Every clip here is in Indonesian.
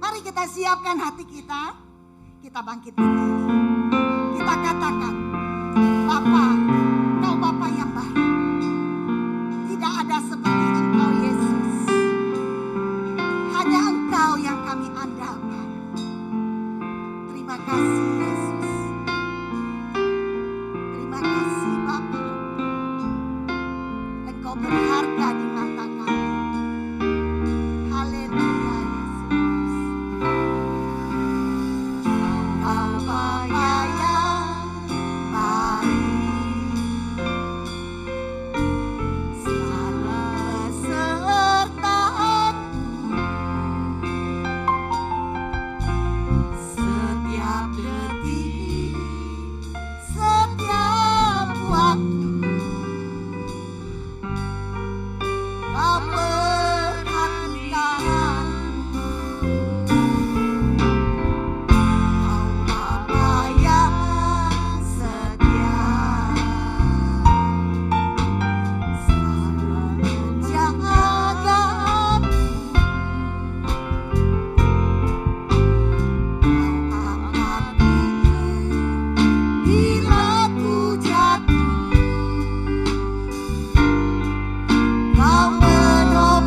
Mari kita siapkan hati kita. Kita bangkit berdiri. Kita katakan, Bapa, Kau Bapa yang baik. Tidak ada seperti Engkau Yesus. Hanya Engkau yang kami andalkan. Terima kasih Yesus. Terima kasih Bapa. Engkau berharga di mata kami. Haleluya Yesus. Kau Bapa yang baik, selalu besertaku setiap detik, setiap waktu. Kau perhatikan, Kau Bapa yang setia, selalu menjagaku. Kau angkatku bila ku jatuh. Kau menolongku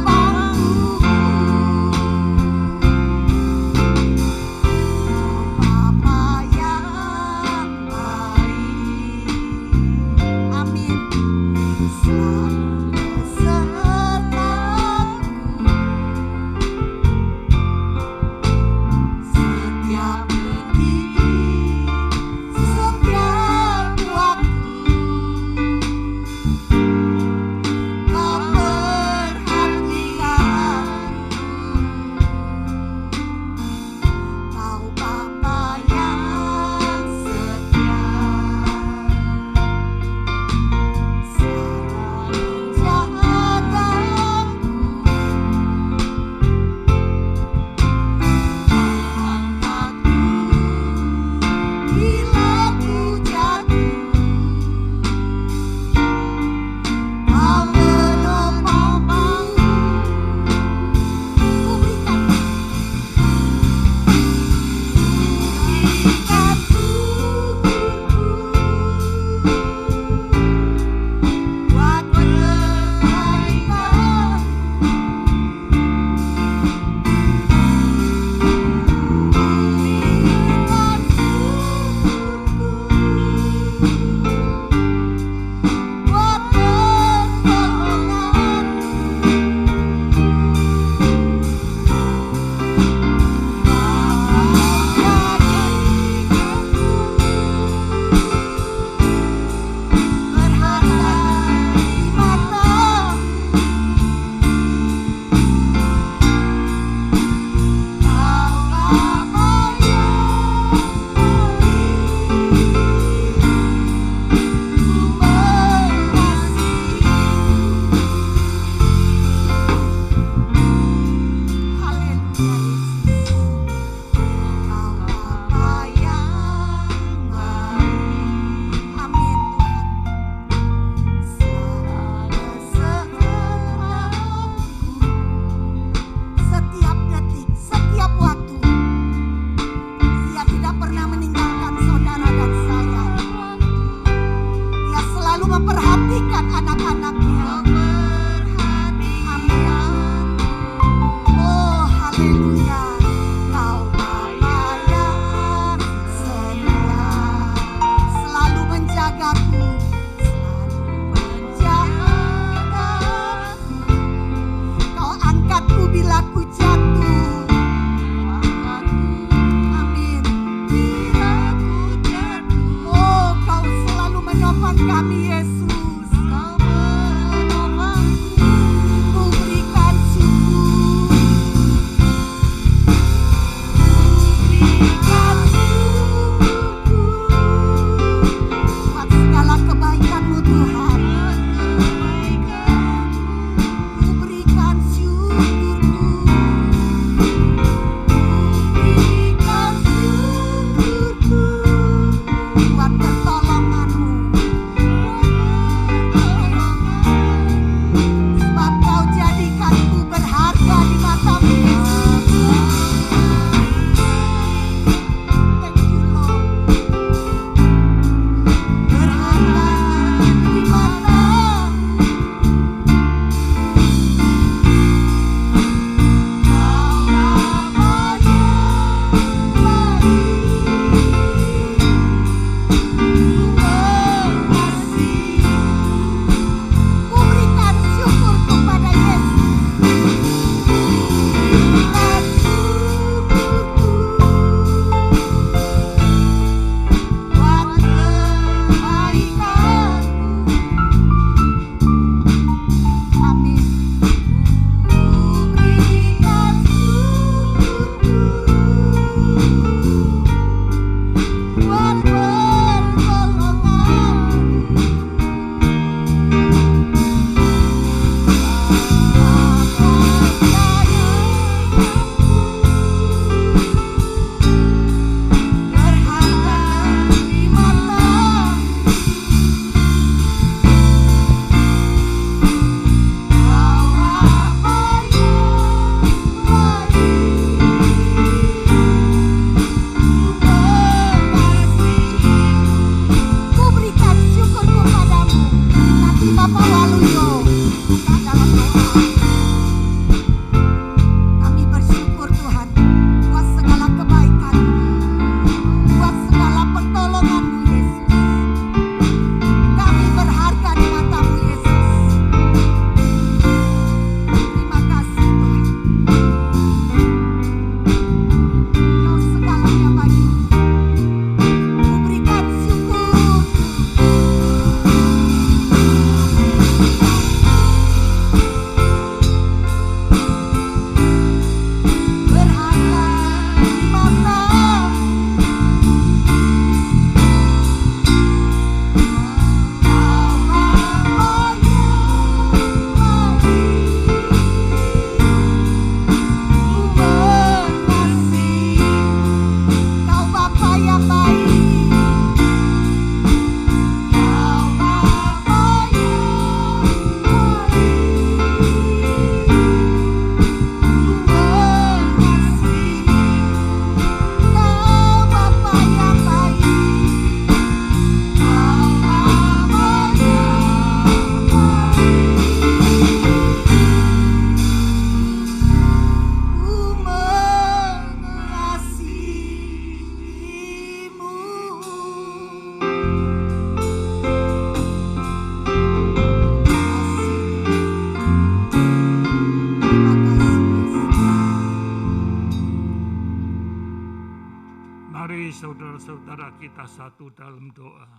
saudara-saudara kita satu dalam doa.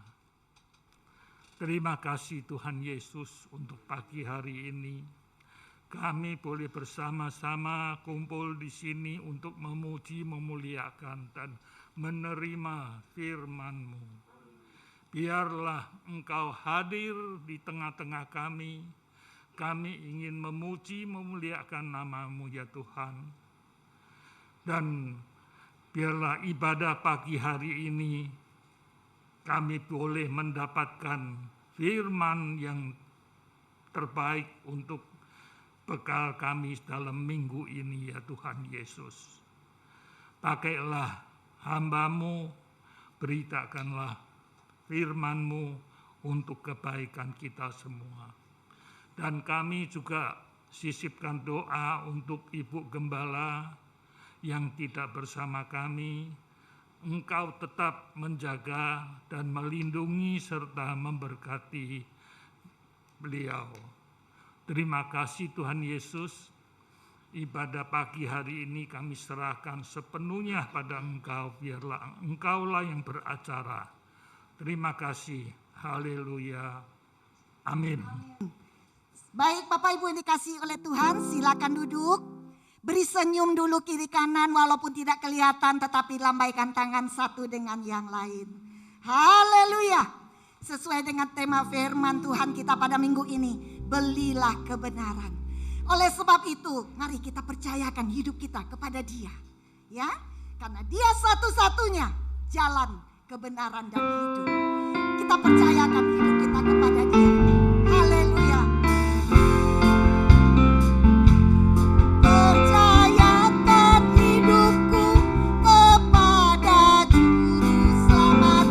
Terima kasih Tuhan Yesus untuk pagi hari ini. Kami boleh bersama-sama kumpul di sini untuk memuji, memuliakan, dan menerima firman-Mu. Biarlah Engkau hadir di tengah-tengah kami. Kami ingin memuji, memuliakan nama-Mu ya Tuhan. Dan biarlah ibadah pagi hari ini kami boleh mendapatkan firman yang terbaik untuk bekal kami dalam minggu ini ya Tuhan Yesus. Pakailah hamba-Mu, beritakanlah firman-Mu untuk kebaikan kita semua. Dan kami juga sisipkan doa untuk Ibu Gembala yang tidak bersama kami. Engkau tetap menjaga dan melindungi serta memberkati beliau. Terima kasih Tuhan Yesus. Ibadah pagi hari ini kami serahkan sepenuhnya pada Engkau. Biarlah Engkaulah yang beracara. Terima kasih. Haleluya. Amin. Baik Bapak Ibu yang dikasihi oleh Tuhan, silakan duduk. Beri senyum dulu kiri kanan walaupun tidak kelihatan, tetapi lambaikan tangan satu dengan yang lain. Haleluya. Sesuai dengan tema firman Tuhan kita pada minggu ini, belilah kebenaran. Oleh sebab itu, mari kita percayakan hidup kita kepada Dia. Ya, karena Dia satu-satunya jalan kebenaran dan hidup. Kita percayakan hidup kita kepada Dia. Haleluya. Percayakan hidup kepada Yesus selamat.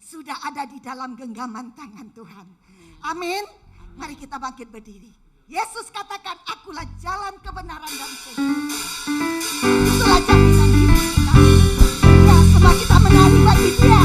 sudah ada di dalam genggaman tangan Tuhan. Amin. Mari kita bangkit berdiri. Yesus katakan, akulah jalan kebenaran dan kehidupan. Itulah jaminan hidup kita. Ya, semua kita menari bagi Dia.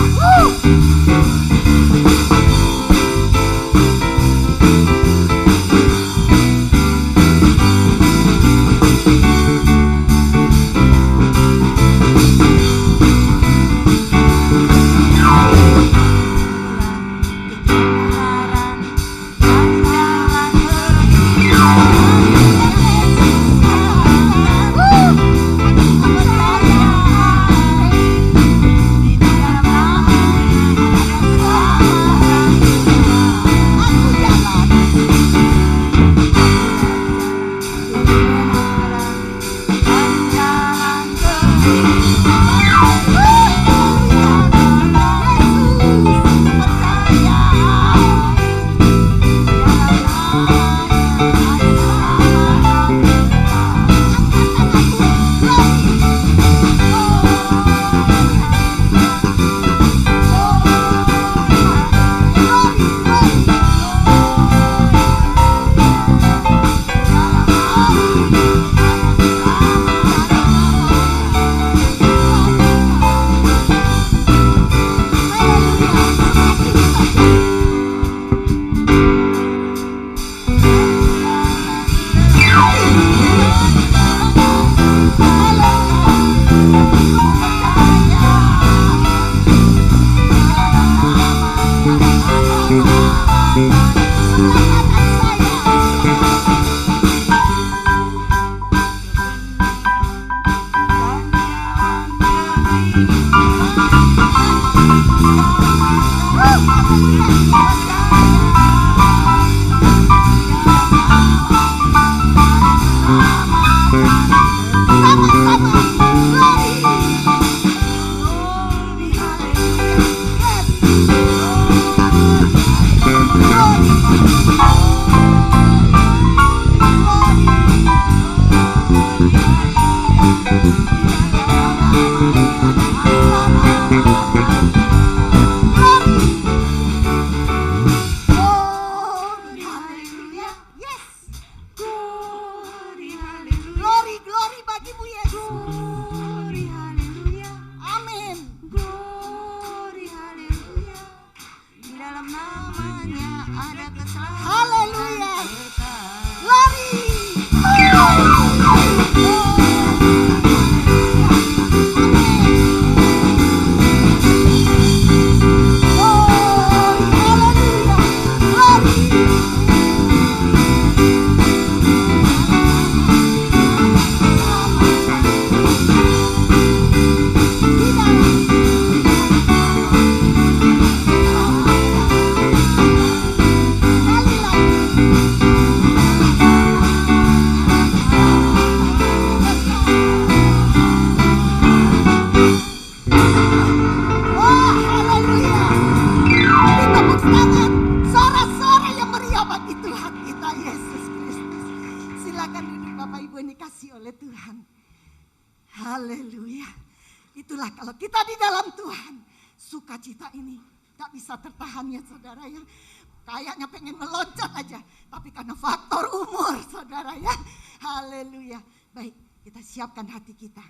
Siapkan hati kita,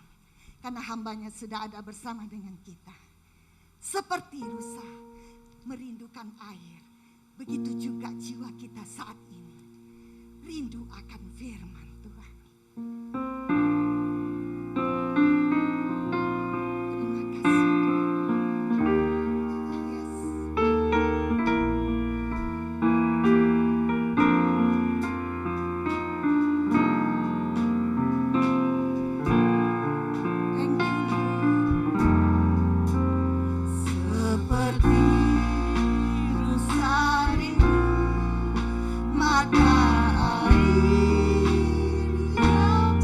karena hambanya sudah ada bersama dengan kita. Seperti rusa merindukan air, begitu juga jiwa kita saat ini rindu akan firman Tuhan. Terima kasih. Yes. Mata air yang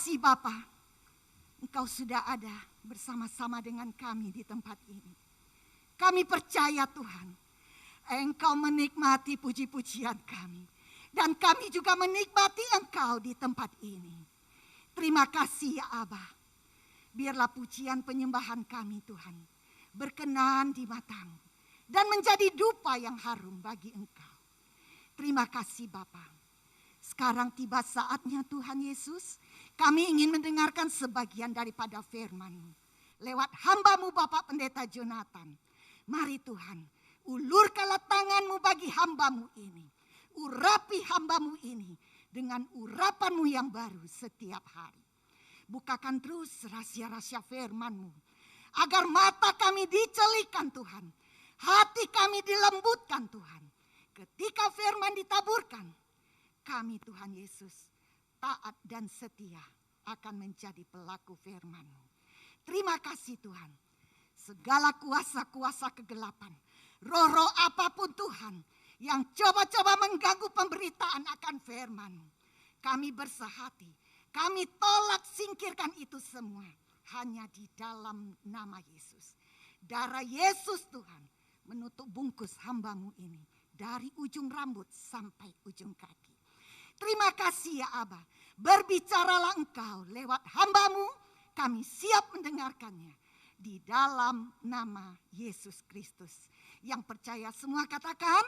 kasih Bapa, Engkau sudah ada bersama-sama dengan kami di tempat ini. Kami percaya Tuhan, Engkau menikmati puji-pujian kami. Dan kami juga menikmati Engkau di tempat ini. Terima kasih ya Abah. Biarlah pujian penyembahan kami Tuhan berkenan di matamu dan menjadi dupa yang harum bagi Engkau. Terima kasih Bapa. Sekarang tiba saatnya Tuhan Yesus, kami ingin mendengarkan sebagian daripada firman-Mu. Lewat hamba-Mu Bapak Pendeta Jonathan. Mari Tuhan, ulurkanlah tangan-Mu bagi hamba-Mu ini. Urapi hamba-Mu ini dengan urapan-Mu yang baru setiap hari. Bukakan terus rahasia-rahasia firman-Mu. Agar mata kami dicelikan Tuhan. Hati kami dilembutkan Tuhan. Ketika firman ditaburkan, kami Tuhan Yesus taat dan setia akan menjadi pelaku firman-Mu. Terima kasih Tuhan. Segala kuasa-kuasa kegelapan, roh-roh apapun Tuhan yang coba-coba mengganggu pemberitaan akan firman-Mu, kami bersehati, kami tolak singkirkan itu semua hanya di dalam nama Yesus. Darah Yesus Tuhan menutup bungkus hamba-Mu ini dari ujung rambut sampai ujung kaki. Terima kasih ya Aba, berbicaralah Engkau lewat hamba-Mu, kami siap mendengarkannya di dalam nama Yesus Kristus. Yang percaya semua katakan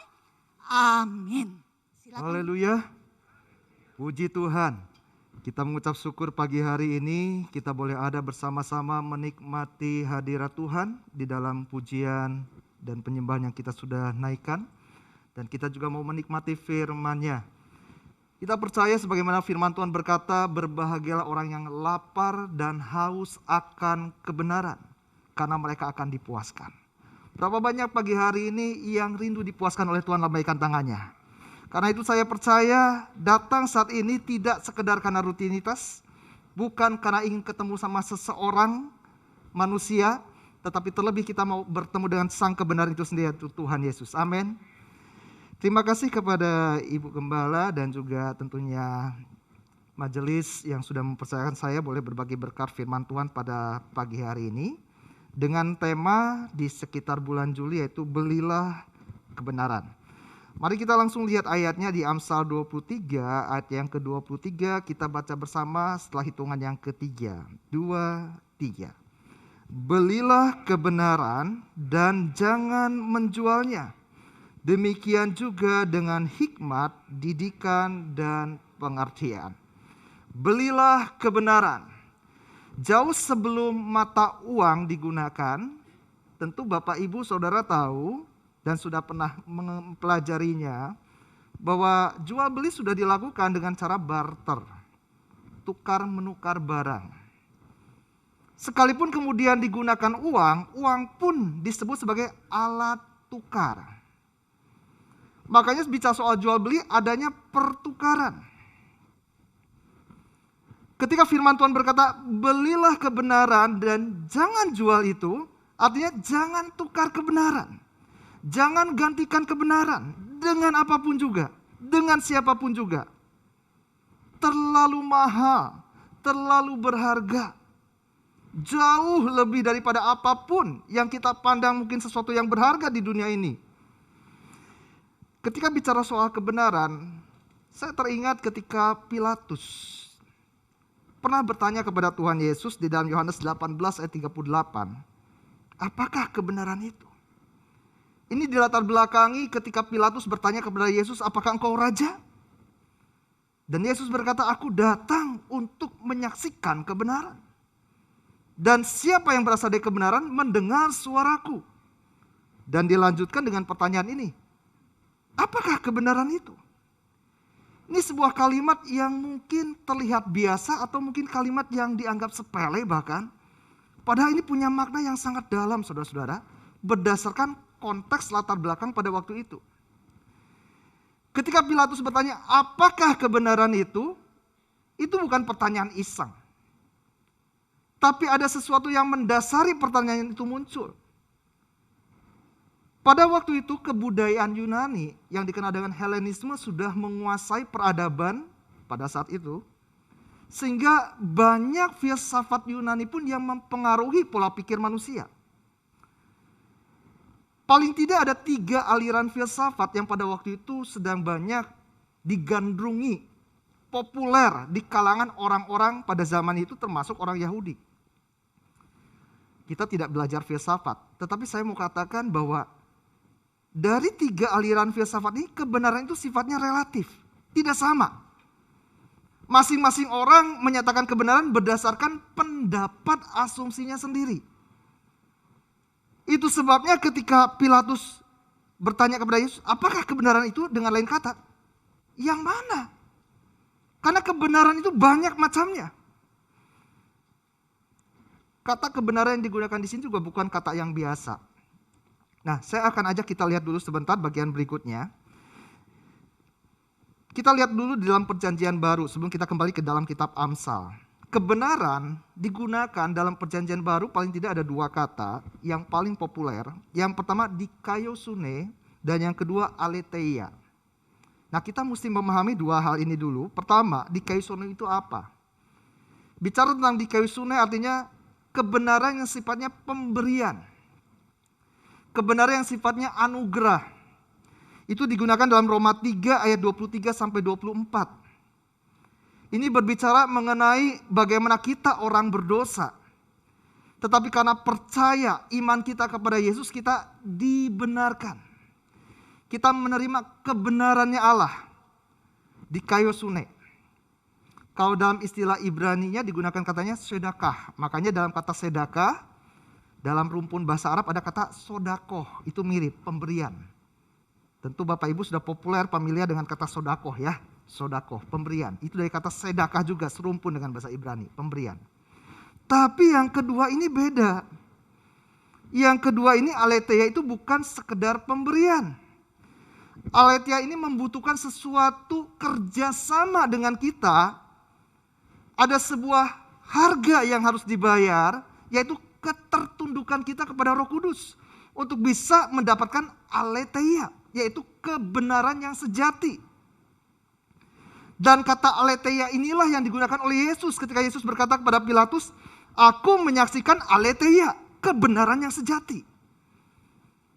amin. Silakan. Haleluya. Puji Tuhan. Kita mengucap syukur pagi hari ini kita boleh ada bersama-sama menikmati hadirat Tuhan di dalam pujian dan penyembahan yang kita sudah naikkan. Dan kita juga mau menikmati firman-Nya. Kita percaya sebagaimana firman Tuhan berkata, berbahagialah orang yang lapar dan haus akan kebenaran, karena mereka akan dipuaskan. Berapa banyak pagi hari ini yang rindu dipuaskan oleh Tuhan, lambaikan tangannya. Karena itu saya percaya datang saat ini tidak sekedar karena rutinitas, bukan karena ingin ketemu sama seseorang manusia, tetapi terlebih kita mau bertemu dengan Sang Kebenaran itu sendiri, yaitu Tuhan Yesus. Amin. Terima kasih kepada Ibu Gembala dan juga tentunya majelis yang sudah mempercayakan saya boleh berbagi berkat firman Tuhan pada pagi hari ini dengan tema di sekitar bulan Juli, yaitu belilah kebenaran. Mari kita langsung lihat ayatnya di Amsal 23 ayat yang ke-23, kita baca bersama setelah hitungan yang ketiga. 2, 3. Belilah kebenaran dan jangan menjualnya. Demikian juga dengan hikmat, didikan, dan pengertian. Belilah kebenaran. Jauh sebelum mata uang digunakan, tentu Bapak Ibu Saudara tahu dan sudah pernah mempelajarinya, bahwa jual beli sudah dilakukan dengan cara barter, tukar menukar barang. Sekalipun kemudian digunakan uang, uang pun disebut sebagai alat tukar. Makanya bicara soal jual beli adanya pertukaran. Ketika firman Tuhan berkata belilah kebenaran dan jangan jual itu, artinya jangan tukar kebenaran. Jangan gantikan kebenaran dengan apapun juga, dengan siapapun juga. Terlalu mahal, terlalu berharga. Jauh lebih daripada apapun yang kita pandang mungkin sesuatu yang berharga di dunia ini. Ketika bicara soal kebenaran, saya teringat ketika Pilatus pernah bertanya kepada Tuhan Yesus di dalam Yohanes 18 ayat 38. Apakah kebenaran itu? Ini dilatar belakangi ketika Pilatus bertanya kepada Yesus, apakah engkau raja? Dan Yesus berkata, aku datang untuk menyaksikan kebenaran. Dan siapa yang berasal dari kebenaran mendengar suaraku. Dan dilanjutkan dengan pertanyaan ini. Apakah kebenaran itu? Ini sebuah kalimat yang mungkin terlihat biasa atau mungkin kalimat yang dianggap sepele bahkan. Padahal ini punya makna yang sangat dalam saudara-saudara. Berdasarkan konteks latar belakang pada waktu itu. Ketika Pilatus bertanya apakah kebenaran itu bukan pertanyaan iseng. Tapi ada sesuatu yang mendasari pertanyaan itu muncul. Pada waktu itu kebudayaan Yunani yang dikenal dengan Helenisme sudah menguasai peradaban pada saat itu. Sehingga banyak filsafat Yunani pun yang mempengaruhi pola pikir manusia. Paling tidak ada 3 aliran filsafat yang pada waktu itu sedang banyak digandrungi, populer di kalangan orang-orang pada zaman itu termasuk orang Yahudi. Kita tidak belajar filsafat, tetapi saya mau katakan bahwa dari 3 aliran filsafat ini kebenaran itu sifatnya relatif, tidak sama. Masing-masing orang menyatakan kebenaran berdasarkan pendapat asumsinya sendiri. Itu sebabnya ketika Pilatus bertanya kepada Yesus, apakah kebenaran itu, dengan lain kata, yang mana? Karena kebenaran itu banyak macamnya. Kata kebenaran yang digunakan di sini juga bukan kata yang biasa. Nah, saya akan ajak kita lihat dulu sebentar bagian berikutnya. Kita lihat dulu di dalam perjanjian baru sebelum kita kembali ke dalam kitab Amsal. kebenaran digunakan dalam perjanjian baru paling tidak ada dua kata yang paling populer. Yang pertama dikaiosune dan yang kedua aletheia. Nah, kita mesti memahami dua hal ini dulu. Pertama, dikaiosune itu apa? Bicara tentang dikaiosune artinya kebenaran yang sifatnya pemberian. Kebenaran yang sifatnya anugerah. Itu digunakan dalam Roma 3 ayat 23 sampai 24. Ini berbicara mengenai bagaimana kita orang berdosa. Tetapi karena percaya iman kita kepada Yesus, kita dibenarkan. Kita menerima kebenarannya Allah. Dikaiosune. Kalau dalam istilah Ibrani-nya digunakan katanya sedekah. Makanya dalam kata sedekah, dalam rumpun bahasa Arab ada kata sodakoh. Itu mirip, pemberian. Tentu Bapak Ibu sudah populer familiar dengan kata sodakoh ya. Sodakoh, pemberian. Itu dari kata sedekah juga, serumpun dengan bahasa Ibrani, pemberian. Tapi yang kedua ini beda. Yang kedua ini aletheia itu bukan sekedar pemberian. Aletheia ini membutuhkan sesuatu kerjasama dengan kita. Ada sebuah harga yang harus dibayar, yaitu ketertundukan kita kepada Roh Kudus. Untuk bisa mendapatkan aletheia, yaitu kebenaran yang sejati. Dan kata aletheia inilah yang digunakan oleh Yesus ketika Yesus berkata kepada Pilatus, "Aku menyaksikan aletheia, kebenaran yang sejati.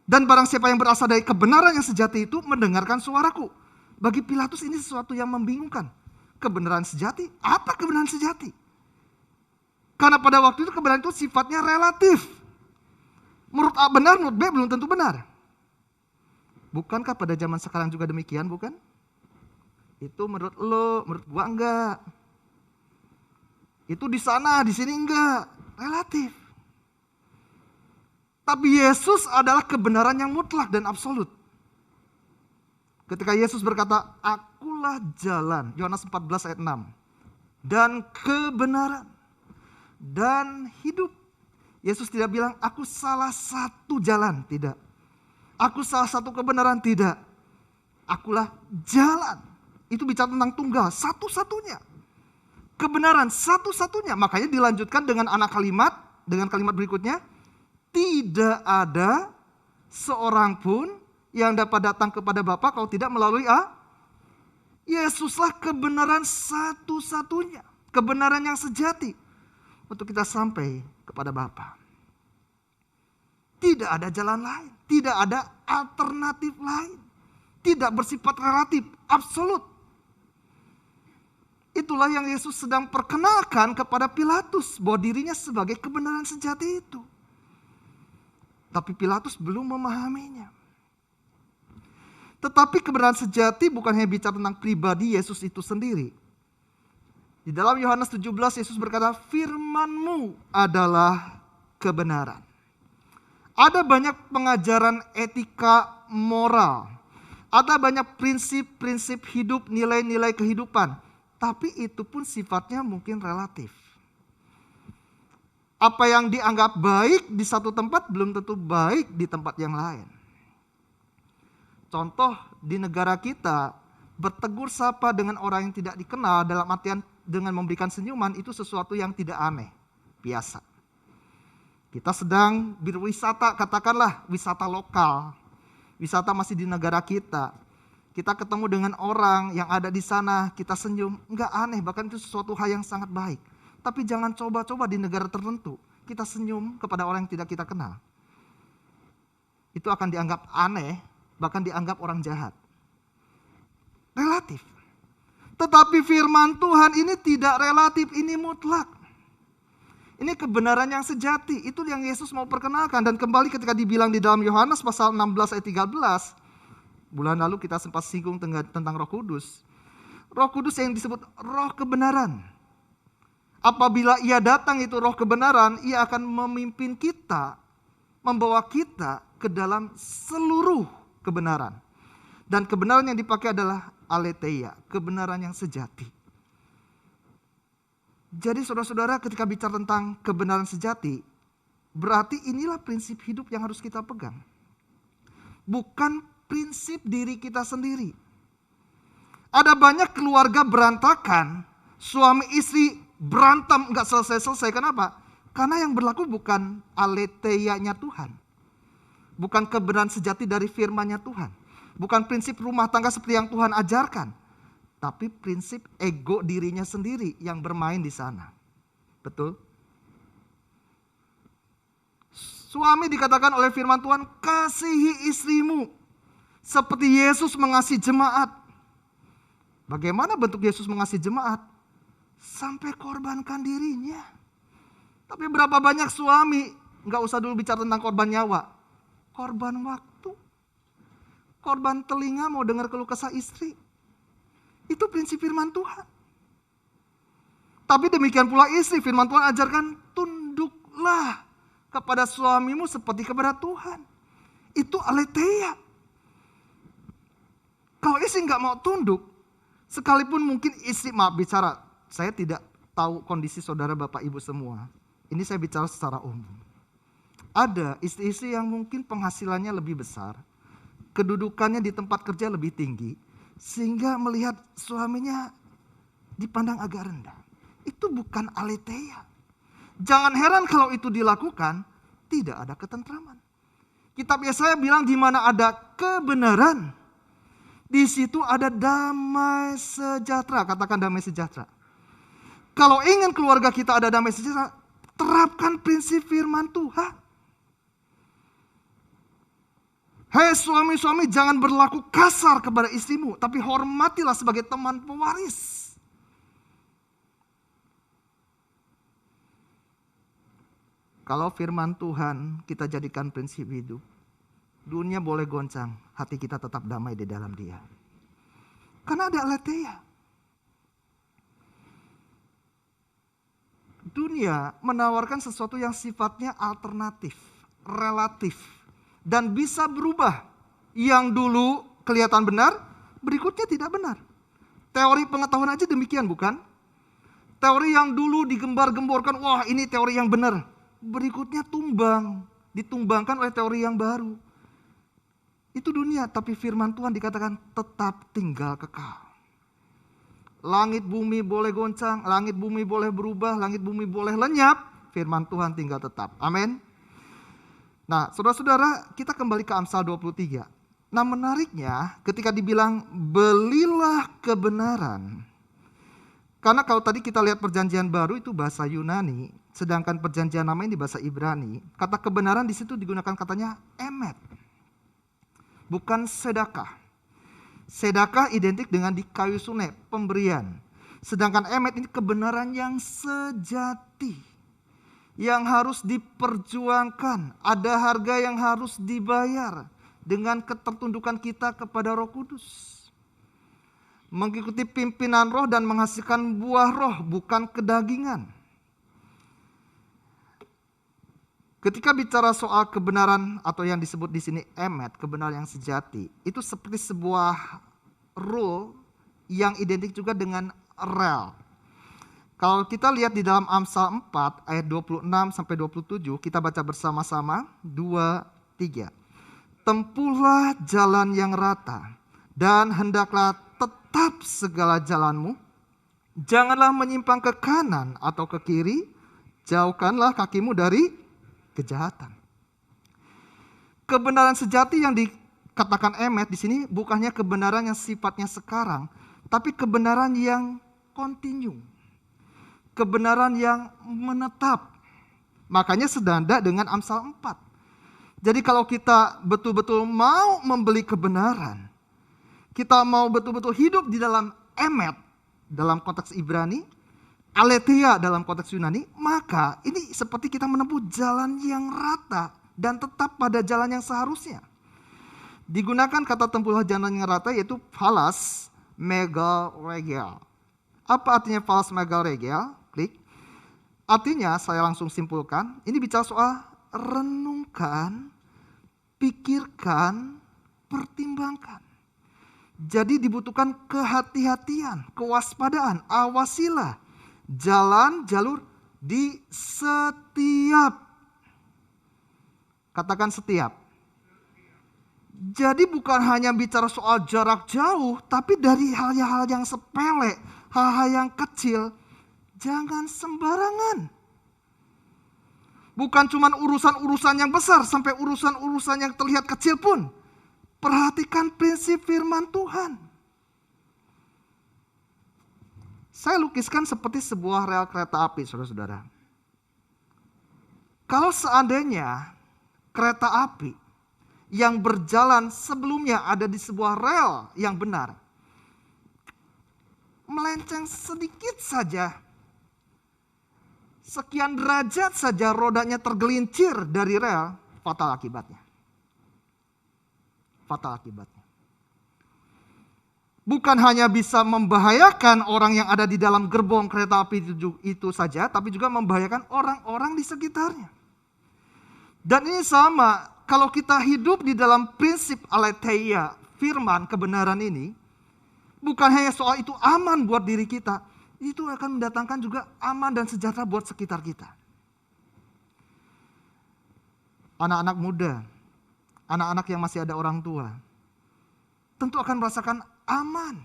Dan barang siapa yang berasal dari kebenaran yang sejati itu mendengarkan suaraku." Bagi Pilatus ini sesuatu yang membingungkan. Kebenaran sejati? Apa kebenaran sejati? Karena pada waktu itu kebenaran itu sifatnya relatif. Menurut A benar, menurut B belum tentu benar. Bukankah pada zaman sekarang juga demikian, bukan? Itu menurut lo, menurut gua enggak. Itu di sana, di sini enggak. Relatif. Tapi Yesus adalah kebenaran yang mutlak dan absolut. Ketika Yesus berkata, "Akulah jalan," Yohanes 14 ayat 6. "Dan kebenaran dan hidup." Yesus tidak bilang, "Aku salah satu jalan," tidak. "Aku salah satu kebenaran," tidak. Akulah jalan. Itu bicara tentang tunggal, satu-satunya. Kebenaran satu-satunya. Makanya dilanjutkan dengan dengan kalimat berikutnya. Tidak ada seorang pun yang dapat datang kepada Bapa kalau tidak melalui Yesuslah kebenaran satu-satunya. Kebenaran yang sejati. Untuk kita sampai kepada Bapa. Tidak ada jalan lain. Tidak ada alternatif lain. Tidak bersifat relatif, absolut. Itulah yang Yesus sedang perkenalkan kepada Pilatus. Bahwa dirinya sebagai kebenaran sejati itu. Tapi Pilatus belum memahaminya. Tetapi kebenaran sejati bukan hanya bicara tentang pribadi Yesus itu sendiri. Di dalam Yohanes 17 Yesus berkata, "Firman-Mu adalah kebenaran." Ada banyak pengajaran etika moral. Ada banyak prinsip-prinsip hidup, nilai-nilai kehidupan. Tapi itu pun sifatnya mungkin relatif. Apa yang dianggap baik di satu tempat belum tentu baik di tempat yang lain. Contoh di negara kita, bertegur sapa dengan orang yang tidak dikenal dalam artian dengan memberikan senyuman itu sesuatu yang tidak aneh, biasa. Kita sedang berwisata, katakanlah wisata lokal. Wisata masih di negara kita. Kita ketemu dengan orang yang ada di sana, kita senyum, enggak aneh, bahkan itu sesuatu hal yang sangat baik. Tapi jangan coba-coba di negara tertentu, kita senyum kepada orang yang tidak kita kenal. Itu akan dianggap aneh, bahkan dianggap orang jahat. Relatif. Tetapi firman Tuhan ini tidak relatif, ini mutlak. Ini kebenaran yang sejati, itu yang Yesus mau perkenalkan. Dan kembali ketika dibilang di dalam Yohanes pasal 16 ayat 13, bulan lalu kita sempat singgung tentang Roh Kudus. Roh Kudus yang disebut Roh kebenaran. Apabila ia datang itu Roh kebenaran, ia akan memimpin kita, membawa kita ke dalam seluruh kebenaran. Dan kebenaran yang dipakai adalah aletheia, kebenaran yang sejati. Jadi saudara-saudara, ketika bicara tentang kebenaran sejati, berarti inilah prinsip hidup yang harus kita pegang. Bukan prinsip diri kita sendiri. Ada banyak keluarga berantakan, suami istri berantem nggak selesai-selesai. Kenapa? Karena yang berlaku bukan aletheia-nya Tuhan. Bukan kebenaran sejati dari firman-Nya Tuhan. Bukan prinsip rumah tangga seperti yang Tuhan ajarkan. Tapi prinsip ego dirinya sendiri yang bermain di sana. Betul? Suami dikatakan oleh firman Tuhan, kasihi istrimu seperti Yesus mengasihi jemaat. Bagaimana bentuk Yesus mengasihi jemaat? Sampai korbankan dirinya. Tapi berapa banyak suami, nggak usah dulu bicara tentang korban nyawa. Korban waktu. Korban telinga mau dengar keluh kesah istri. Itu prinsip firman Tuhan. Tapi demikian pula istri, firman Tuhan ajarkan tunduklah kepada suamimu seperti kepada Tuhan. Itu aletheia. Kalau istri nggak mau tunduk, sekalipun mungkin istri, maaf bicara, saya tidak tahu kondisi saudara bapak ibu semua. Ini saya bicara secara umum. Ada istri-istri yang mungkin penghasilannya lebih besar, kedudukannya di tempat kerja lebih tinggi, sehingga melihat suaminya dipandang agak rendah. Itu bukan aletheia. Jangan heran kalau itu dilakukan, tidak ada ketentraman. Kitab Yesaya bilang di mana ada kebenaran, di situ ada damai sejahtera. Katakan damai sejahtera. Kalau ingin keluarga kita ada damai sejahtera, terapkan prinsip firman Tuhan. Hei suami-suami, jangan berlaku kasar kepada istrimu, tapi hormatilah sebagai teman pewaris. Kalau firman Tuhan kita jadikan prinsip hidup, dunia boleh goncang, hati kita tetap damai di dalam Dia. Karena ada aletheia. Dunia menawarkan sesuatu yang sifatnya alternatif, relatif, dan bisa berubah. Yang dulu kelihatan benar, berikutnya tidak benar. Teori pengetahuan aja demikian, bukan? Teori yang dulu digembar-gemborkan, wah ini teori yang benar. Berikutnya ditumbangkan oleh teori yang baru. Itu dunia, tapi firman Tuhan dikatakan tetap tinggal kekal. Langit bumi boleh goncang, langit bumi boleh berubah, langit bumi boleh lenyap, firman Tuhan tinggal tetap. Amin. Nah, saudara-saudara, kita kembali ke Amsal 23. Nah, menariknya ketika dibilang belilah kebenaran. Karena kalau tadi kita lihat perjanjian baru itu bahasa Yunani, sedangkan perjanjian lama ini bahasa Ibrani. Kata kebenaran di situ digunakan katanya emet, bukan sedekah. Sedekah identik dengan di kayu sunai, pemberian. Sedangkan emet ini kebenaran yang sejati, yang harus diperjuangkan. Ada harga yang harus dibayar dengan ketertundukan kita kepada Roh Kudus. Mengikuti pimpinan roh dan menghasilkan buah roh, bukan kedagingan. Ketika bicara soal kebenaran atau yang disebut di sini emet, kebenaran yang sejati, itu seperti sebuah rule yang identik juga dengan rel. Kalau kita lihat di dalam Amsal 4 ayat 26 sampai 27, kita baca bersama-sama 2, 3. Tempuhlah jalan yang rata dan hendaklah tetap segala jalanmu. Janganlah menyimpang ke kanan atau ke kiri. Jauhkanlah kakimu dari kejahatan. Kebenaran sejati yang dikatakan emet di sini bukannya kebenaran yang sifatnya sekarang, tapi kebenaran yang kontinu. Kebenaran yang menetap. Makanya senada dengan Amsal 4. Jadi kalau kita betul-betul mau membeli kebenaran, kita mau betul-betul hidup di dalam emet, dalam konteks Ibrani, aletheia dalam konteks Yunani, maka ini seperti kita menempuh jalan yang rata dan tetap pada jalan yang seharusnya. Digunakan kata tempuhlah jalan yang rata yaitu phalas megal regel. Apa artinya phalas megal regel? Klik. Artinya saya langsung simpulkan, ini bicara soal renungkan, pikirkan, pertimbangkan. Jadi dibutuhkan kehati-hatian, kewaspadaan, awasilah jalan, jalur di setiap. Katakan setiap. Jadi bukan hanya bicara soal jarak jauh, tapi dari hal-hal yang sepele, hal-hal yang kecil. jangan sembarangan. Bukan cuma urusan-urusan yang besar, sampai urusan-urusan yang terlihat kecil pun. Perhatikan prinsip firman Tuhan. Saya lukiskan seperti sebuah rel kereta api, saudara-saudara. Kalau seandainya kereta api yang berjalan sebelumnya ada di sebuah rel yang benar, melenceng sedikit saja, sekian derajat saja rodanya tergelincir dari rel, fatal akibatnya. Fatal akibatnya. Bukan hanya bisa membahayakan orang yang ada di dalam gerbong kereta api itu saja, tapi juga membahayakan orang-orang di sekitarnya. Dan ini sama, kalau kita hidup di dalam prinsip aletheia, firman kebenaran ini, bukan hanya soal itu aman buat diri kita, itu akan mendatangkan juga aman dan sejahtera buat sekitar kita. Anak-anak muda, anak-anak yang masih ada orang tua, tentu akan merasakan aman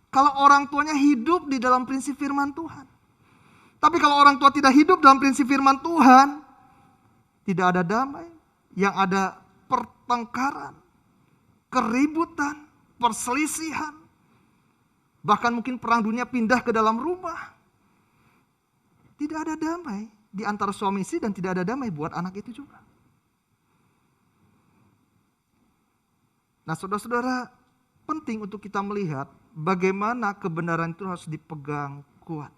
kalau orang tuanya hidup di dalam prinsip firman Tuhan. Tapi kalau orang tua tidak hidup dalam prinsip firman Tuhan, tidak ada damai, yang ada pertengkaran, keributan, perselisihan, bahkan mungkin perang dunia pindah ke dalam rumah. Tidak ada damai di antara suami istri dan tidak ada damai buat anak itu juga. Nah, saudara-saudara, penting untuk kita melihat bagaimana kebenaran itu harus dipegang kuat.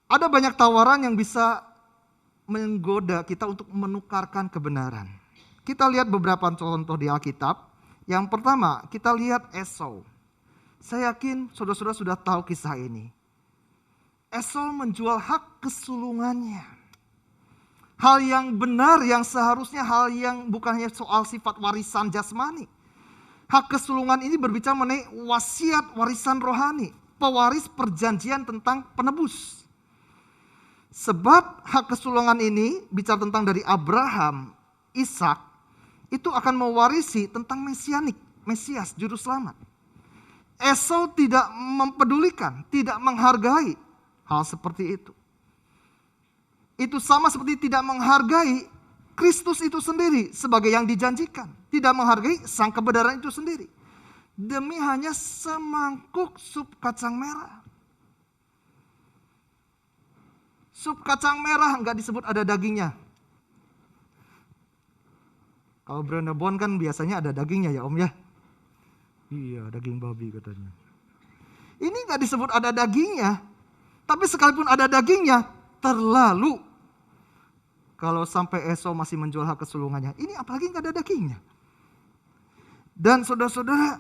Ada banyak tawaran yang bisa menggoda kita untuk menukarkan kebenaran. Kita lihat beberapa contoh di Alkitab. Yang pertama, kita lihat Esau. Saya yakin saudara-saudara sudah tahu kisah ini. Esau menjual hak kesulungannya. Hal yang benar, yang seharusnya hal yang bukan hanya soal sifat warisan jasmani. Hak kesulungan ini berbicara mengenai wasiat warisan rohani. Pewaris perjanjian tentang penebus. Sebab hak kesulungan ini bicara tentang dari Abraham, Ishak, itu akan mewarisi tentang mesianik, Mesias, juru selamat. Esau tidak mempedulikan, tidak menghargai hal seperti itu. Itu sama seperti tidak menghargai Kristus itu sendiri sebagai yang dijanjikan. Tidak menghargai sang kebenaran itu sendiri. Demi hanya semangkuk sup kacang merah. Sup kacang merah nggak disebut ada dagingnya. Kalau Brandon kan biasanya ada dagingnya ya Om ya. Iya, daging babi katanya. Ini nggak disebut ada dagingnya. Tapi sekalipun ada dagingnya, terlalu. Kalau sampai Esau masih menjual hak kesulungannya, ini apalagi nggak ada dagingnya. Dan saudara-saudara,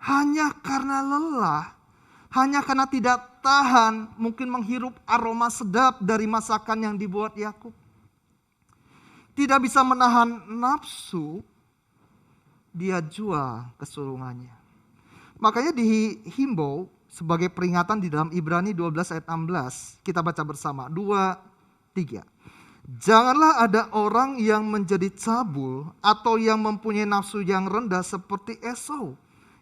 hanya karena lelah, hanya karena tidak tahan, mungkin menghirup aroma sedap dari masakan yang dibuat Yakub. Tidak bisa menahan nafsu, dia jual kesulungannya. Makanya dihimbau sebagai peringatan di dalam Ibrani 12 ayat 16. Kita baca bersama, 2, 3. Janganlah ada orang yang menjadi cabul atau yang mempunyai nafsu yang rendah seperti Esau,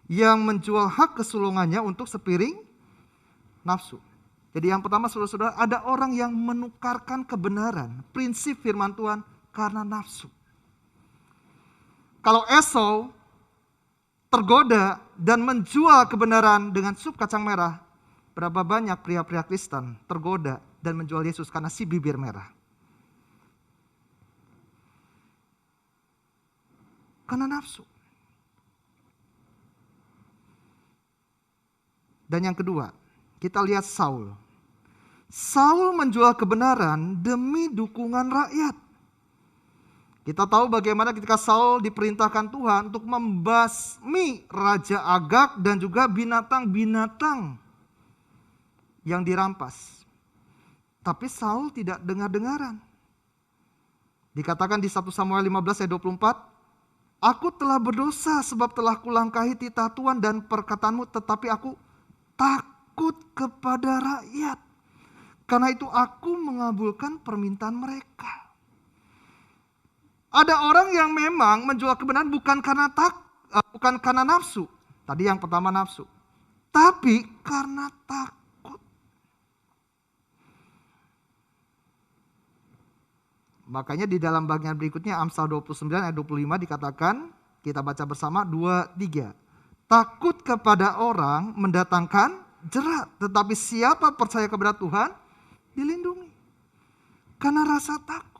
yang menjual hak kesulungannya untuk sepiring nafsu. Jadi yang pertama saudara-saudara, ada orang yang menukarkan kebenaran, prinsip firman Tuhan karena nafsu. Kalau Esau tergoda dan menjual kebenaran dengan sup kacang merah, berapa banyak pria-pria Kristen tergoda dan menjual Yesus karena si bibir merah. Karena nafsu. Dan yang kedua, kita lihat Saul. Saul menjual kebenaran demi dukungan rakyat. Kita tahu bagaimana ketika Saul diperintahkan Tuhan untuk membasmi Raja Agag dan juga binatang-binatang yang dirampas. Tapi Saul tidak dengar-dengaran. Dikatakan di 1 Samuel 15 ayat 24, aku telah berdosa sebab telah kulangkahi titah Tuhan dan perkataanmu, tetapi aku takut kepada rakyat. Karena itu aku mengabulkan permintaan mereka. Ada orang yang memang menjual kebenaran bukan karena nafsu. Tadi yang pertama nafsu. Tapi karena takut. Makanya di dalam bagian berikutnya Amsal 29 ayat 25 dikatakan, kita baca bersama 2, 3. Takut kepada orang mendatangkan jerat, tetapi siapa percaya kepada Tuhan dilindungi. Karena rasa takut.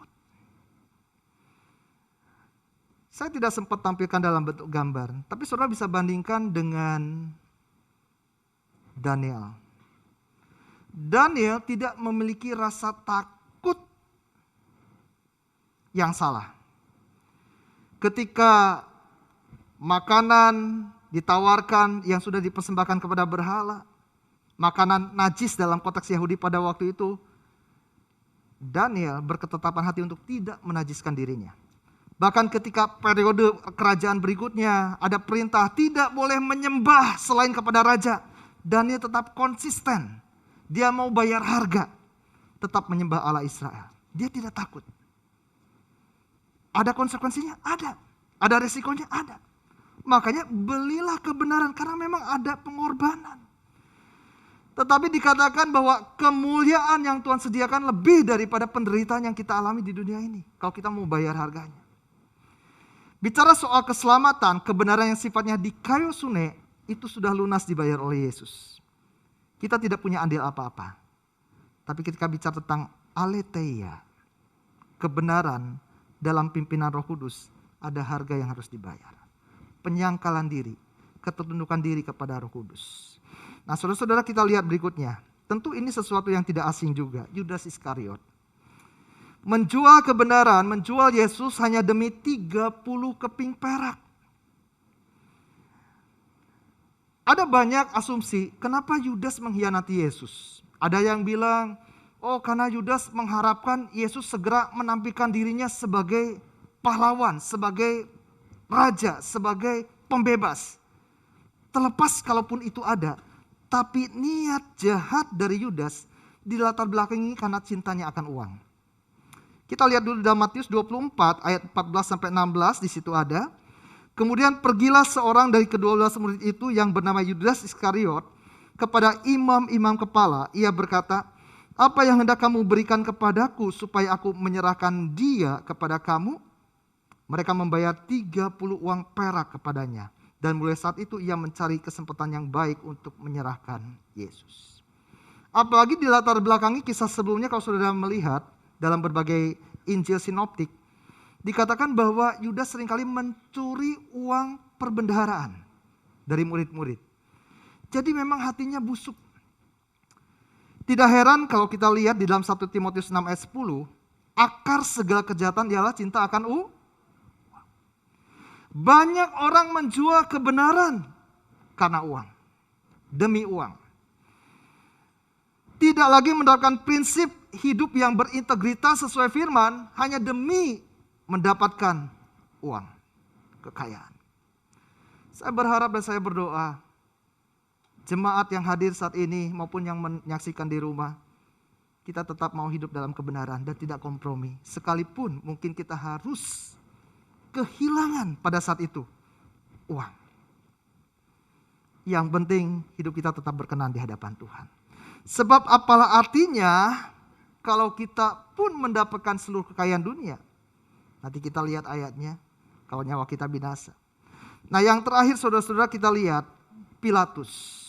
Saya tidak sempat tampilkan dalam bentuk gambar, tapi saudara bisa bandingkan dengan Daniel. Daniel tidak memiliki rasa takut yang salah. Ketika makanan ditawarkan yang sudah dipersembahkan kepada berhala, makanan najis dalam konteks Yahudi pada waktu itu, Daniel berketetapan hati untuk tidak menajiskan dirinya. Bahkan ketika periode kerajaan berikutnya ada perintah tidak boleh menyembah selain kepada raja, Daniel tetap konsisten. Dia mau bayar harga, tetap menyembah Allah Israel. Dia tidak takut. Ada konsekuensinya? Ada. Ada resikonya? Ada. Makanya belilah kebenaran karena memang ada pengorbanan. Tetapi dikatakan bahwa kemuliaan yang Tuhan sediakan lebih daripada penderitaan yang kita alami di dunia ini. Kalau kita mau bayar harganya. Bicara soal keselamatan, kebenaran yang sifatnya di kayu sune, itu sudah lunas dibayar oleh Yesus. Kita tidak punya andil apa-apa. Tapi ketika bicara tentang aletheia, kebenaran dalam pimpinan Roh Kudus, ada harga yang harus dibayar. Penyangkalan diri, ketertundukan diri kepada Roh Kudus. Nah, saudara-saudara, kita lihat berikutnya. Tentu ini sesuatu yang tidak asing juga. Yudas Iskariot menjual kebenaran, menjual Yesus hanya demi 30 keping perak. Ada banyak asumsi kenapa Yudas mengkhianati Yesus. Ada yang bilang, oh karena Yudas mengharapkan Yesus segera menampilkan dirinya sebagai pahlawan, sebagai raja, sebagai pembebas. Terlepas kalaupun itu ada, tapi niat jahat dari Yudas di latar belakangi karena cintanya akan uang. Kita lihat dulu dalam Matius 24 ayat 14 sampai 16, di situ ada. Kemudian pergilah seorang dari ke-12 murid itu yang bernama Yudas Iskariot kepada imam-imam kepala. Ia berkata, apa yang hendak kamu berikan kepadaku supaya aku menyerahkan dia kepada kamu? Mereka membayar 30 uang perak kepadanya. Dan mulai saat itu ia mencari kesempatan yang baik untuk menyerahkan Yesus. Apalagi di latar belakangi kisah sebelumnya, kalau saudara melihat dalam berbagai Injil sinoptik, dikatakan bahwa Yudas seringkali mencuri uang perbendaharaan dari murid-murid. Jadi memang hatinya busuk. Tidak heran kalau kita lihat di dalam 1 Timotius 6 ayat 10, akar segala kejahatan ialah cinta akan uang. Banyak orang menjual kebenaran karena uang, demi uang. Tidak lagi menerapkan prinsip hidup yang berintegritas sesuai firman hanya demi mendapatkan uang, kekayaan. Saya berharap dan saya berdoa, jemaat yang hadir saat ini maupun yang menyaksikan di rumah, kita tetap mau hidup dalam kebenaran dan tidak kompromi. Sekalipun mungkin kita harus kehilangan pada saat itu uang. Yang penting hidup kita tetap berkenan di hadapan Tuhan. Sebab apalah artinya kalau kita pun mendapatkan seluruh kekayaan dunia. Nanti kita lihat ayatnya, kalau nyawa kita binasa. Nah yang terakhir saudara-saudara, kita lihat Pilatus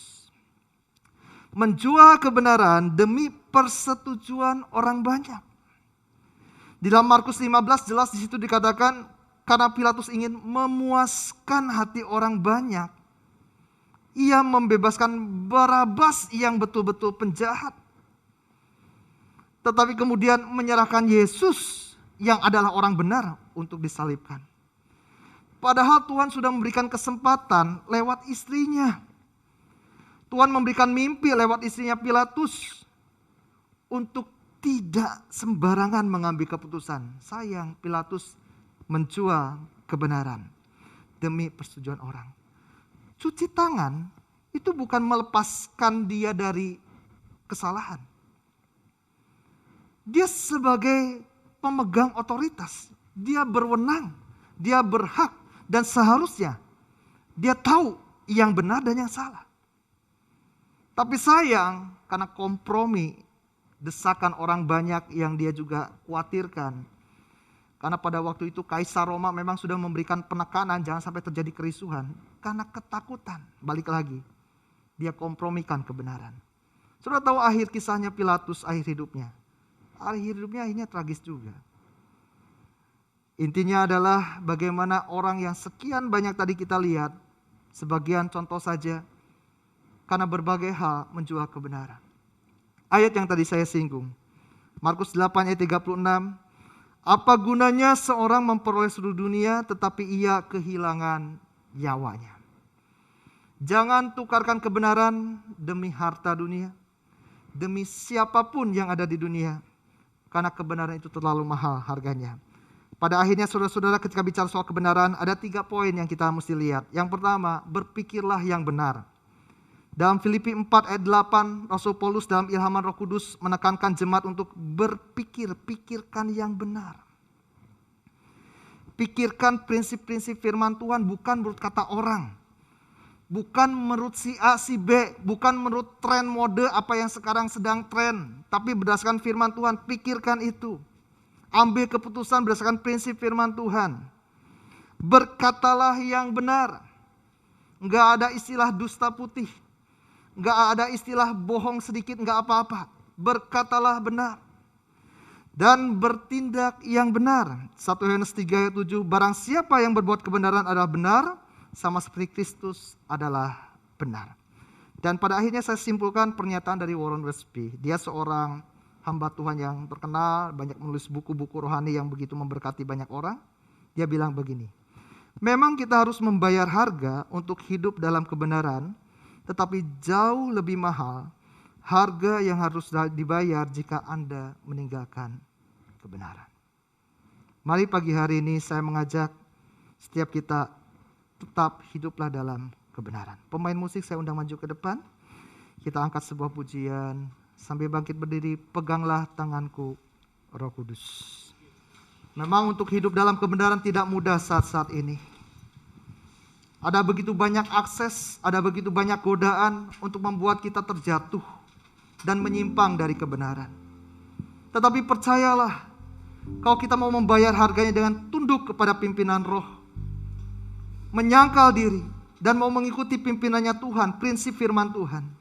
menjual kebenaran demi persetujuan orang banyak. Di dalam Markus 15 jelas di situ dikatakan, karena Pilatus ingin memuaskan hati orang banyak, ia membebaskan Barabas yang betul-betul penjahat. Tetapi kemudian menyerahkan Yesus yang adalah orang benar untuk disalibkan. Padahal Tuhan sudah memberikan kesempatan lewat istrinya. Tuhan memberikan mimpi lewat istrinya Pilatus untuk tidak sembarangan mengambil keputusan. Sayang, Pilatus menjual kebenaran demi persetujuan orang. Cuci tangan itu bukan melepaskan dia dari kesalahan. Dia sebagai pemegang otoritas, dia berwenang, dia berhak dan seharusnya dia tahu yang benar dan yang salah. Tapi sayang karena kompromi, desakan orang banyak yang dia juga khawatirkan, Karena pada waktu itu Kaisar Roma memang sudah memberikan penekanan jangan sampai terjadi kerisuhan. Karena ketakutan, balik lagi, dia kompromikan kebenaran. Saudara tahu akhir kisahnya Pilatus, akhir hidupnya. Akhir hidupnya akhirnya tragis juga. Intinya adalah bagaimana orang yang sekian banyak tadi kita lihat, sebagian contoh saja, karena berbagai hal menjual kebenaran. Ayat yang tadi saya singgung, Markus 8 ayat 36, apa gunanya seorang memperoleh seluruh dunia tetapi ia kehilangan nyawanya. Jangan tukarkan kebenaran demi harta dunia, demi siapapun yang ada di dunia, karena kebenaran itu terlalu mahal harganya. Pada akhirnya saudara-saudara, ketika bicara soal kebenaran, ada 3 poin yang kita mesti lihat. Yang pertama, berpikirlah yang benar. Dalam Filipi 4 ayat 8, Rasul Paulus dalam ilhaman Roh Kudus menekankan jemaat untuk pikirkan yang benar. Pikirkan prinsip-prinsip firman Tuhan bukan menurut kata orang. Bukan menurut si A, si B, bukan menurut tren mode apa yang sekarang sedang tren. Tapi berdasarkan firman Tuhan, pikirkan itu. Ambil keputusan berdasarkan prinsip firman Tuhan. Berkatalah yang benar. Enggak ada istilah dusta putih. Enggak ada istilah bohong sedikit, enggak apa-apa. Berkatalah benar. Dan bertindak yang benar. 1 Yohanes 3 ayat 7. Barang siapa yang berbuat kebenaran adalah benar, sama seperti Kristus adalah benar. Dan pada akhirnya saya simpulkan pernyataan dari Warren Wiersbe. Dia seorang hamba Tuhan yang terkenal, banyak menulis buku-buku rohani yang begitu memberkati banyak orang. Dia bilang begini, memang kita harus membayar harga untuk hidup dalam kebenaran, tetapi jauh lebih mahal harga yang harus dibayar jika Anda meninggalkan kebenaran. Mari pagi hari ini saya mengajak setiap kita tetap hiduplah dalam kebenaran. Pemain musik saya undang maju ke depan. Kita angkat sebuah pujian. Sambil bangkit berdiri, peganglah tanganku, Roh Kudus. Memang untuk hidup dalam kebenaran tidak mudah saat-saat ini. Ada begitu banyak akses, ada begitu banyak godaan untuk membuat kita terjatuh dan menyimpang dari kebenaran. Tetapi percayalah, kalau kita mau membayar harganya dengan tunduk kepada pimpinan roh, menyangkal diri, dan mau mengikuti pimpinannya Tuhan, prinsip firman Tuhan,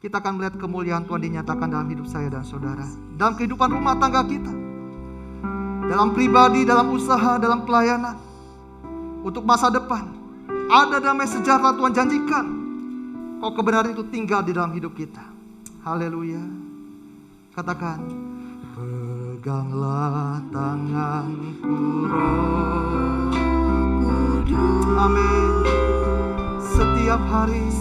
kita akan melihat kemuliaan Tuhan dinyatakan dalam hidup saya dan saudara. Dalam kehidupan rumah tangga kita. Dalam pribadi, dalam usaha, dalam pelayanan. Untuk masa depan. Ada damai sejahtera Tuhan janjikan. Kalau kebenaran itu tinggal di dalam hidup kita. Haleluya. Katakan, peganglah tanganku Roh Kudus. Amin. Setiap hari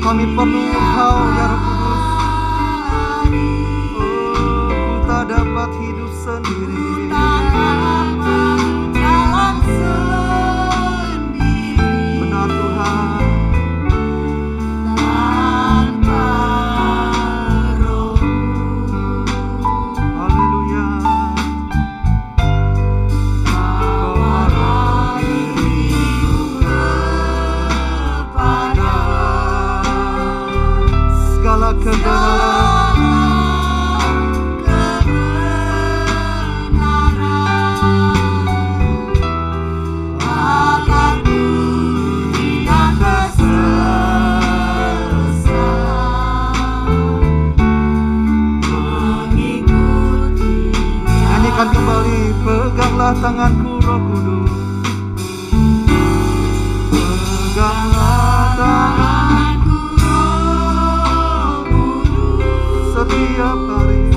kami perlu Engkau ya Roh Kudus. Ku tak dapat hidup sendiri. Jalan sendiri. Benar Tuhan. Tanpa Roh. Haleluya. Bawalah diriku kepada segala kebenaran, agar ku tidak tersesat, mengikuti. Nyanyikan kembali, peganglah tanganku Roh Kudus. Peganglah tanganku Roh Kudus. Setiap hari.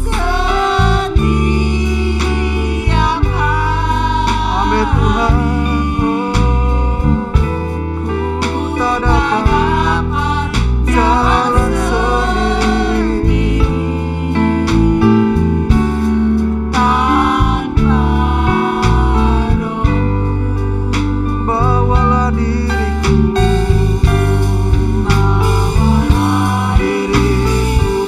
Setiap hari. Amin Tuhan. Ku tak dapat jalan sendiri. Tanpa Roh. Bawalah diriku. Bawalah diriku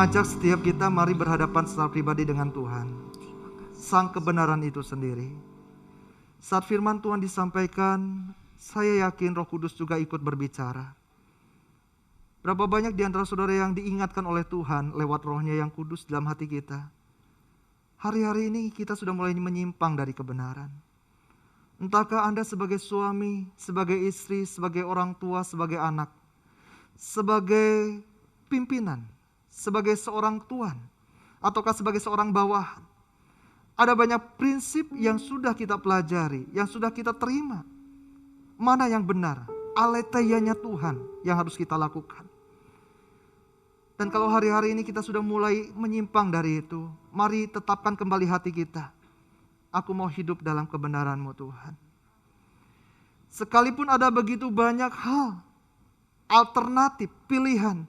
mengajak setiap kita mari berhadapan secara pribadi dengan Tuhan, Sang kebenaran itu sendiri. Saat firman Tuhan disampaikan, saya yakin Roh Kudus juga ikut berbicara. Berapa banyak di antara saudara yang diingatkan oleh Tuhan lewat Roh-Nya yang kudus dalam hati kita. Hari-hari ini kita sudah mulai menyimpang dari kebenaran. Entahkah Anda sebagai suami, sebagai istri, sebagai orang tua, sebagai anak, sebagai pimpinan, sebagai seorang tuan, ataukah sebagai seorang bawahan. Ada banyak prinsip yang sudah kita pelajari, yang sudah kita terima. Mana yang benar? Aletheia-nya Tuhan yang harus kita lakukan. Dan kalau hari-hari ini kita sudah mulai menyimpang dari itu, mari tetapkan kembali hati kita. Aku mau hidup dalam kebenaran-Mu Tuhan. Sekalipun ada begitu banyak hal, alternatif, pilihan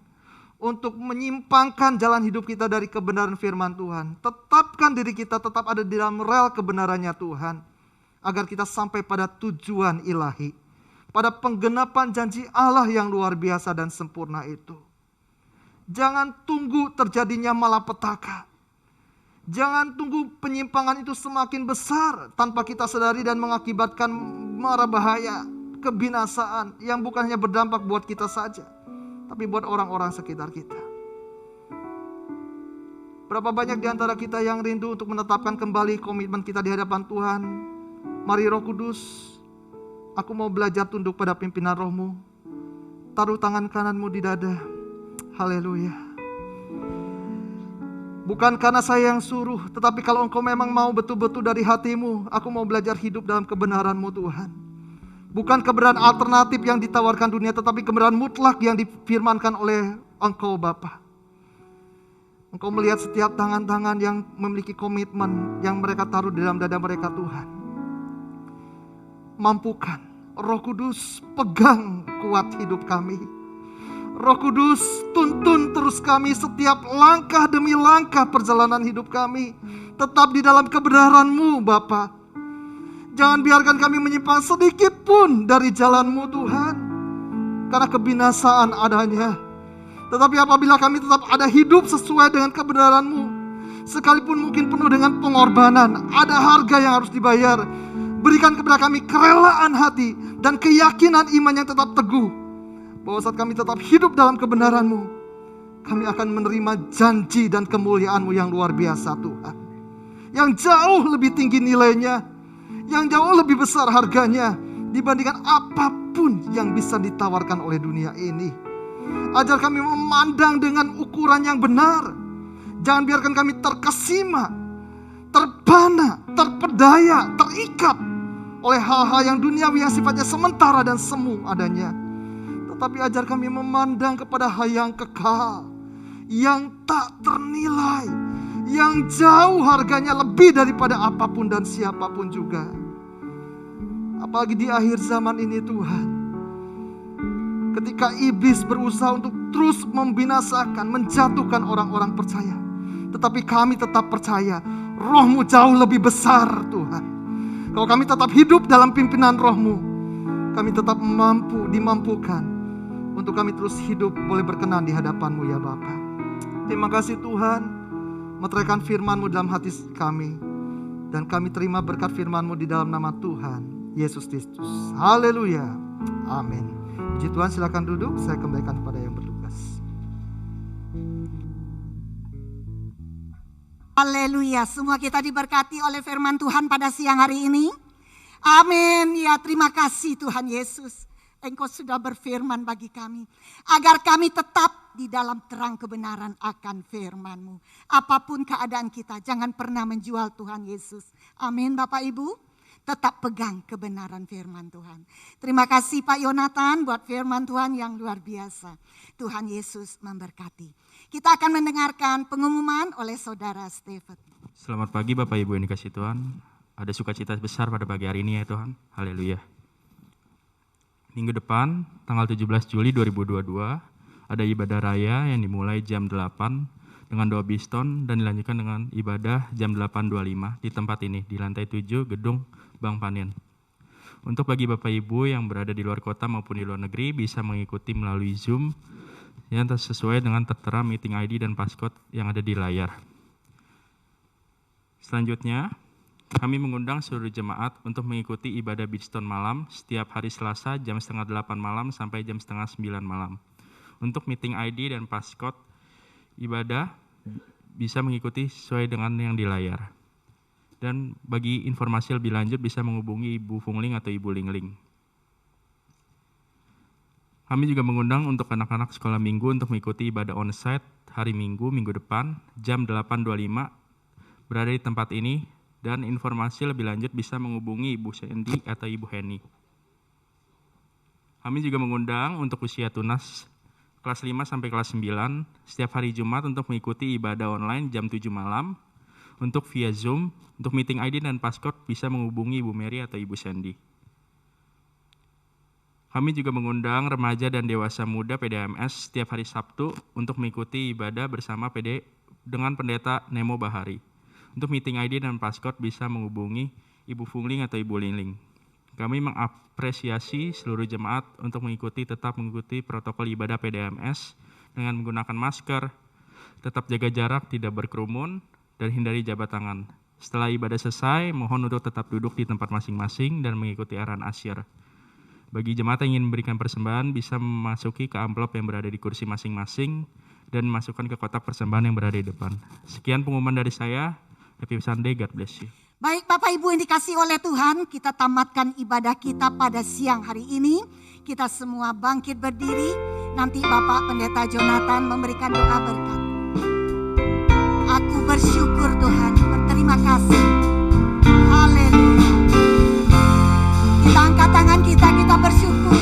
untuk menyimpangkan jalan hidup kita dari kebenaran firman Tuhan. Tetapkan diri kita tetap ada di dalam rel kebenarannya Tuhan. Agar kita sampai pada tujuan ilahi. Pada penggenapan janji Allah yang luar biasa dan sempurna itu. Jangan tunggu terjadinya malapetaka. Jangan tunggu penyimpangan itu semakin besar tanpa kita sadari dan mengakibatkan mara bahaya, kebinasaan yang bukan hanya berdampak buat kita saja, tapi buat orang-orang sekitar kita. Berapa banyak di antara kita yang rindu untuk menetapkan kembali komitmen kita di hadapan Tuhan. Mari Roh Kudus, aku mau belajar tunduk pada pimpinan Roh-Mu. Taruh tangan kanan-Mu di dada. Haleluya. Bukan karena saya yang suruh, tetapi kalau Engkau memang mau betul-betul dari hatimu, aku mau belajar hidup dalam kebenaran-Mu Tuhan. Bukan kebenaran alternatif yang ditawarkan dunia, tetapi kebenaran mutlak yang difirmankan oleh Engkau Bapa. Engkau melihat setiap tangan-tangan yang memiliki komitmen yang mereka taruh di dalam dada mereka Tuhan. Mampukan, Roh Kudus pegang kuat hidup kami. Roh Kudus, tuntun terus kami setiap langkah demi langkah perjalanan hidup kami. Tetap di dalam kebenaran-Mu Bapa. Jangan biarkan kami menyimpang sedikit pun dari jalan-Mu Tuhan. Karena kebinasaan adanya. Tetapi apabila kami tetap ada hidup sesuai dengan kebenaran-Mu, sekalipun mungkin penuh dengan pengorbanan, ada harga yang harus dibayar. Berikan kepada kami kerelaan hati dan keyakinan iman yang tetap teguh. Bahwa saat kami tetap hidup dalam kebenaran-Mu, kami akan menerima janji dan kemuliaan-Mu yang luar biasa Tuhan. Yang jauh lebih tinggi nilainya, yang jauh lebih besar harganya dibandingkan apapun yang bisa ditawarkan oleh dunia ini. Ajar kami memandang dengan ukuran yang benar. Jangan biarkan kami terkesima, terpana, terpedaya, terikat oleh hal-hal yang duniawi yang sifatnya sementara dan semu adanya. Tetapi ajar kami memandang kepada hal yang kekal, yang tak ternilai, yang jauh harganya lebih daripada apapun dan siapapun juga. Apalagi di akhir zaman ini Tuhan, ketika iblis berusaha untuk terus membinasakan, menjatuhkan orang-orang percaya, tetapi kami tetap percaya Roh-Mu jauh lebih besar Tuhan. Kalau kami tetap hidup dalam pimpinan Roh-Mu, kami tetap dimampukan untuk kami terus hidup boleh berkenan di hadapan-Mu ya Bapa. Terima kasih Tuhan, meteraikan firman-Mu dalam hati kami. Dan kami terima berkat firman-Mu di dalam nama Tuhan Yesus Kristus. Haleluya. Amin. Puji Tuhan, silakan duduk. Saya kembalikan kepada yang bertugas. Haleluya. Semua kita diberkati oleh firman Tuhan pada siang hari ini. Amin. Ya, terima kasih Tuhan Yesus. Engkau sudah berfirman bagi kami, agar kami tetap di dalam terang kebenaran akan firman-Mu. Apapun keadaan kita, jangan pernah menjual Tuhan Yesus. Amin Bapak Ibu, tetap pegang kebenaran firman Tuhan. Terima kasih Pak Yonatan buat firman Tuhan yang luar biasa. Tuhan Yesus memberkati. Kita akan mendengarkan pengumuman oleh Saudara Stephen. Selamat pagi Bapak Ibu yang dikasihi Tuhan. Ada sukacita besar pada pagi hari ini ya Tuhan. Haleluya. Minggu depan, tanggal 17 Juli 2022, ada ibadah raya yang dimulai jam 8 dengan doa biston dan dilanjutkan dengan ibadah jam 8.25 di tempat ini, di lantai 7 gedung Bank Panin. Untuk bagi Bapak Ibu yang berada di luar kota maupun di luar negeri bisa mengikuti melalui Zoom yang sesuai dengan tertera meeting ID dan passcode yang ada di layar. Selanjutnya, kami mengundang seluruh jemaat untuk mengikuti ibadah Bidstone malam setiap hari Selasa jam 7:30 malam sampai jam 8:30 malam. Untuk meeting ID dan passcode ibadah bisa mengikuti sesuai dengan yang di layar. Dan bagi informasi lebih lanjut bisa menghubungi Ibu Fungling atau Ibu Lingling. Kami juga mengundang untuk anak-anak sekolah minggu untuk mengikuti ibadah onsite hari Minggu, minggu depan, jam 8.25 berada di tempat ini, dan informasi lebih lanjut bisa menghubungi Ibu Sandy atau Ibu Heni. Kami juga mengundang untuk usia tunas kelas 5 sampai kelas 9 setiap hari Jumat untuk mengikuti ibadah online jam 7 malam, untuk via Zoom, untuk meeting ID dan passcode bisa menghubungi Ibu Mary atau Ibu Sandy. Kami juga mengundang remaja dan dewasa muda PDAMS setiap hari Sabtu untuk mengikuti ibadah bersama PD dengan Pendeta Nemo Bahari. Untuk meeting ID dan passcode bisa menghubungi Ibu Fungling atau Ibu Lingling. Kami mengapresiasi seluruh jemaat untuk tetap mengikuti protokol ibadah PDAMS dengan menggunakan masker, tetap jaga jarak, tidak berkerumun, dan hindari jabat tangan. Setelah ibadah selesai, mohon untuk tetap duduk di tempat masing-masing dan mengikuti arahan asyir. Bagi jemaat yang ingin memberikan persembahan bisa memasuki ke amplop yang berada di kursi masing-masing dan masukkan ke kotak persembahan yang berada di depan. Sekian pengumuman dari saya. Happy Sunday, God bless you. Baik Bapak Ibu yang dikasihi oleh Tuhan, kita tamatkan ibadah kita pada siang hari ini. Kita semua bangkit berdiri, nanti Bapak Pendeta Jonathan memberikan doa berkat. Aku bersyukur Tuhan, berterima kasih. Haleluya. Kita angkat tangan kita bersyukur.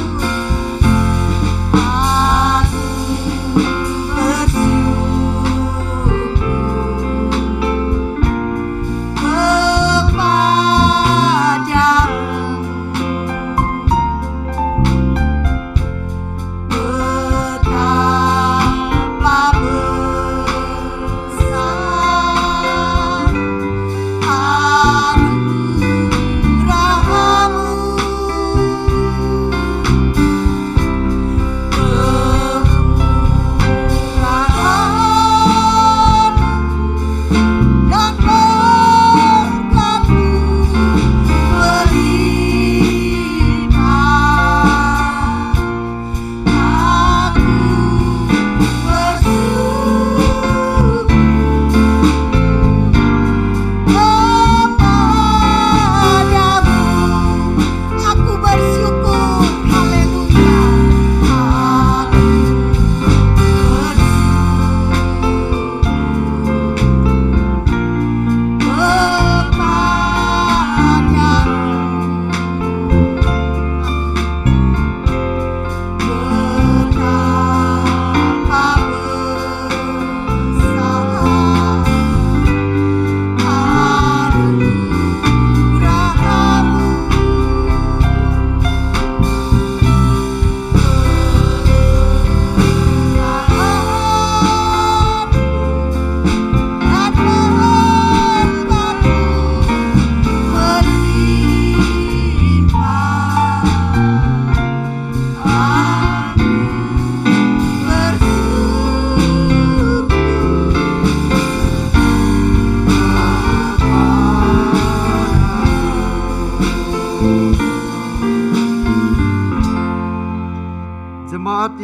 Aku bersyukur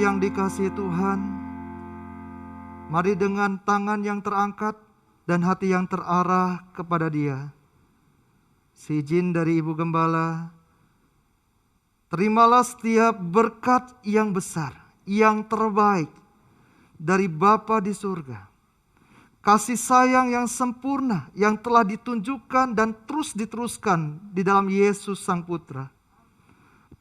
yang dikasihi Tuhan, mari dengan tangan yang terangkat dan hati yang terarah kepada Dia. Seizin dari Ibu Gembala, terimalah setiap berkat yang besar, yang terbaik dari Bapa di surga. Kasih sayang yang sempurna yang telah ditunjukkan dan terus diteruskan di dalam Yesus Sang Putra.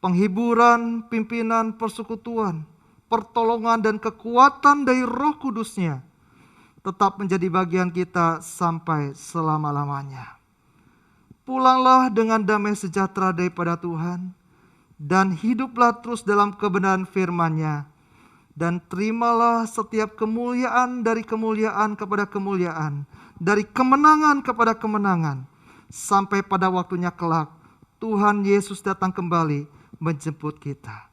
Penghiburan, pimpinan, persekutuan, pertolongan dan kekuatan dari Roh Kudus-Nya tetap menjadi bagian kita sampai selama-lamanya. Pulanglah dengan damai sejahtera daripada Tuhan dan hiduplah terus dalam kebenaran firman-Nya, dan terimalah setiap kemuliaan dari kemuliaan kepada kemuliaan, dari kemenangan kepada kemenangan, sampai pada waktunya kelak Tuhan Yesus datang kembali menjemput kita.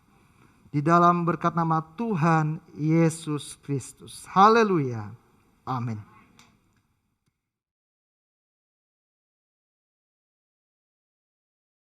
Di dalam berkat nama Tuhan Yesus Kristus. Haleluya. Amin.